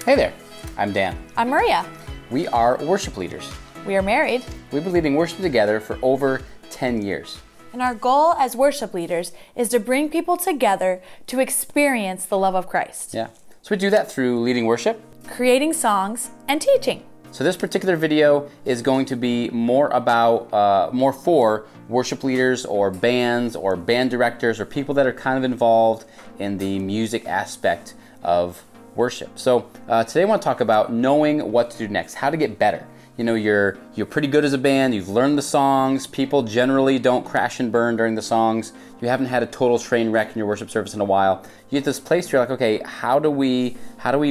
Hey there, I'm Dan. I'm Maria. We are worship leaders. We are married. We've been leading worship together for over 10 years. And our goal as worship leaders is to bring people together to experience the love of Christ. Yeah. So we do that through leading worship, creating songs, and teaching. So this particular video is going to be more about, more for worship leaders or bands or band directors or people that are kind of involved in the music aspect of worship. So today I want to talk about knowing what to do next, how to get better. You know, you're pretty good as a band, you've learned the songs, people generally don't crash and burn during the songs, you haven't had a total train wreck in your worship service in a while. You get this place where you're like, okay, how do we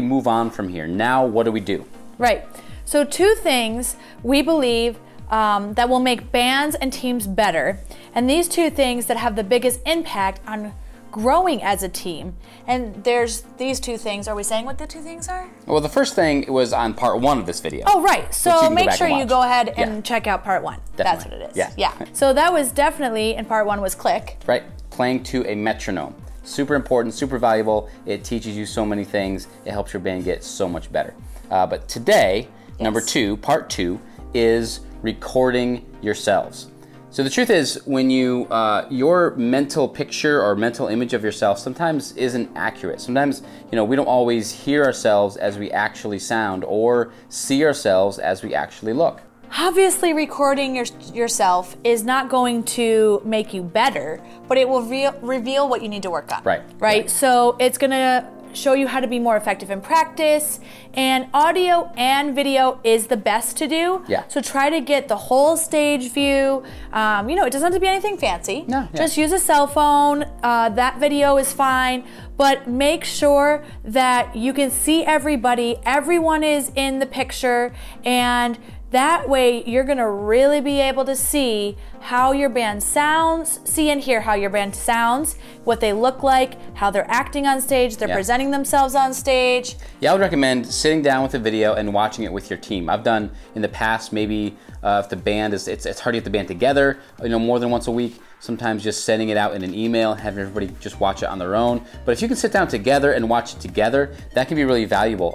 move on from here? Now what do we do? Right. So two things we believe that will make bands and teams better, and these two things that have the biggest impact on growing as a team. And there's these two things. Are we saying what the two things are? Well, the first thing was on part one of this video. Oh, right. So make sure you go ahead and check out part one. Definitely. That's what it is. Yeah. So that was definitely, in part one was click. Right. Playing to a metronome. Super important, super valuable. It teaches you so many things. It helps your band get so much better. But today, number two, part two, is recording yourselves. So the truth is, when you, your mental picture or mental image of yourself sometimes isn't accurate. Sometimes, you know, we don't always hear ourselves as we actually sound or see ourselves as we actually look. Obviously, recording yourself is not going to make you better, but it will reveal what you need to work on. Right. So it's going to show you how to be more effective in practice, and audio and video is the best to do. Yeah. So try to get the whole stage view. You know, it doesn't have to be anything fancy. No. Yeah. Just use a cell phone. That video is fine, but make sure that you can see everybody. Everyone is in the picture, and that way you're gonna really be able to see how your band sounds, see and hear how your band sounds, what they look like, how they're acting on stage, they're presenting themselves on stage. Yeah, I would recommend sitting down with a video and watching it with your team. I've done in the past, maybe if the band is, it's hard to get the band together, you know, more than once a week. Sometimes just sending it out in an email, having everybody just watch it on their own. But if you can sit down together and watch it together, that can be really valuable.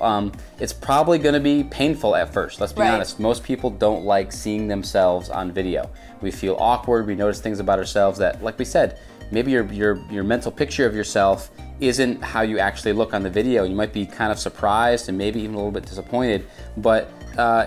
It's probably gonna be painful at first, let's be honest. Most people don't like seeing themselves on video. We feel awkward, we notice things about ourselves that, like we said, maybe your mental picture of yourself isn't how you actually look on the video. You might be kind of surprised and maybe even a little bit disappointed, but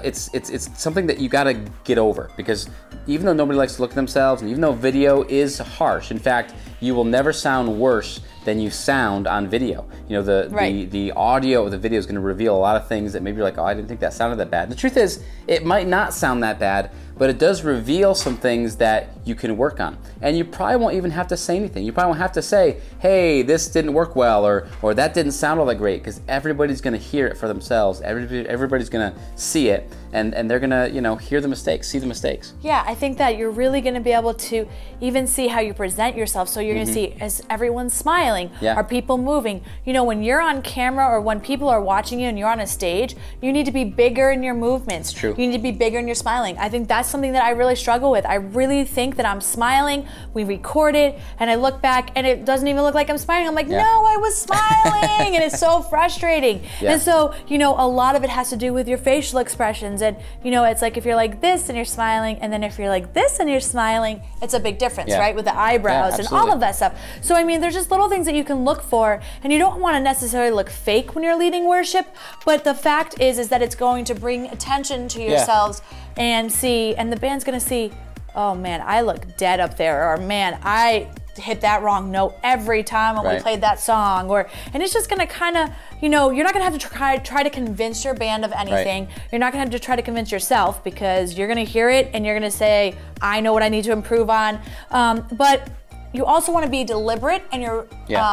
it's something that you gotta get over, because even though nobody likes to look at themselves, and even though video is harsh, in fact, you will never sound worse than you sound on video. You know, the audio of the video is gonna reveal a lot of things that maybe you're like, oh, I didn't think that sounded that bad. And the truth is, it might not sound that bad, but it does reveal some things that you can work on. And you probably won't even have to say anything. You probably won't have to say, hey, this didn't work well, or that didn't sound all that great, because everybody's gonna hear it for themselves. Everybody's gonna see it, and they're gonna, you know, hear the mistakes, see the mistakes. Yeah, I think that you're really gonna be able to even see how you present yourself. So you're gonna see, is everyone smiling? Yeah. Are people moving? You know, when you're on camera or when people are watching you and you're on a stage, you need to be bigger in your movements. It's true. You need to be bigger in your smiling. I think that's something that I really struggle with. I really think that I'm smiling, we record it, and I look back and it doesn't even look like I'm smiling. I'm like, no, I was smiling, and it's so frustrating. Yeah. And so, you know, a lot of it has to do with your facial expressions, and you know, it's like if you're like this and you're smiling, and then if you're like this and you're smiling, it's a big difference, right? With the eyebrows and all of that stuff. So I mean, there's just little things that you can look for, and you don't want to necessarily look fake when you're leading worship, but the fact is that it's going to bring attention to yourselves and see, and the band's gonna see, oh man, I look dead up there, or man, I hit that wrong note every time when we played that song, and it's just gonna kind of, you know, you're not gonna have to try to convince your band of anything. You're not gonna have to try to convince yourself, because you're gonna hear it and you're gonna say, I know what I need to improve on. But you also want to be deliberate in your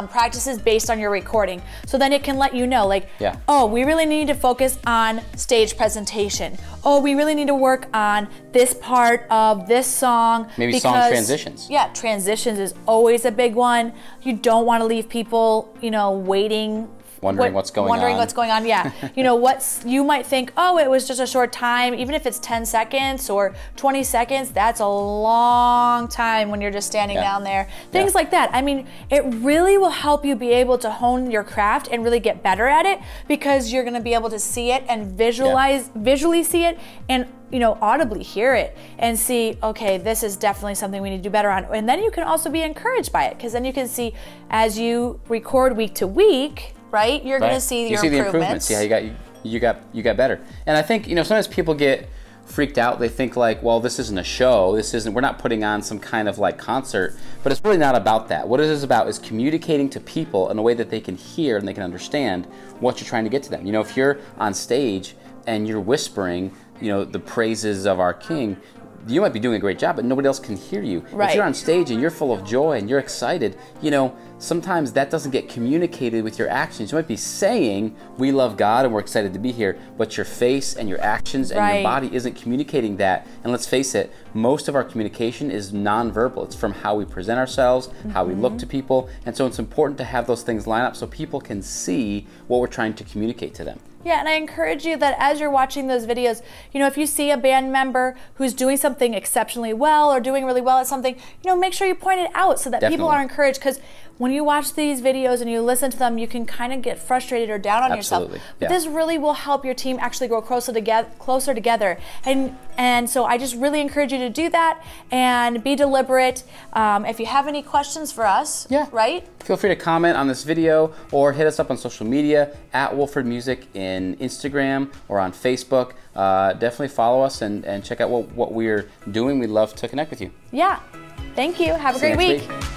practices based on your recording. So then it can let you know, like, oh, we really need to focus on stage presentation. Oh, we really need to work on this part of this song. Maybe song transitions. Yeah, transitions is always a big one. You don't want to leave people, you know, waiting Wondering what's going on. Yeah. You know, you might think, oh, it was just a short time. Even if it's 10 seconds or 20 seconds, that's a long time when you're just standing down there. Things like that. I mean, it really will help you be able to hone your craft and really get better at it, because you're going to be able to see it and visually see it, and you know, audibly hear it and see, okay, this is definitely something we need to do better on. And then you can also be encouraged by it, because then you can see, as you record week to week, right, you're going to see your improvements. See how you got better. And I think, you know, sometimes people get freaked out. They think like, well, this isn't a show. We're not putting on some kind of like concert, but it's really not about that. What it is about is communicating to people in a way that they can hear and they can understand what you're trying to get to them. You know, if you're on stage and you're whispering, you know, the praises of our King, you might be doing a great job, but nobody else can hear you. Right. If you're on stage and you're full of joy and you're excited, you know, sometimes that doesn't get communicated with your actions. You might be saying, we love God and we're excited to be here, but your face and your actions and your body isn't communicating that. And let's face it, most of our communication is nonverbal. It's from how we present ourselves, how we look to people. And so it's important to have those things line up so people can see what we're trying to communicate to them. Yeah, and I encourage you that as you're watching those videos, you know, if you see a band member who's doing something exceptionally well or doing really well at something, you know, make sure you point it out so that people are encouraged, because when you watch these videos and you listen to them, you can kind of get frustrated or down on yourself. But this really will help your team actually grow closer together. And so I just really encourage you to do that and be deliberate. If you have any questions for us, right? Feel free to comment on this video or hit us up on social media at Wolford Music in Instagram or on Facebook. Definitely follow us and check out what we're doing. We'd love to connect with you. Yeah. Thank you. Have a great week.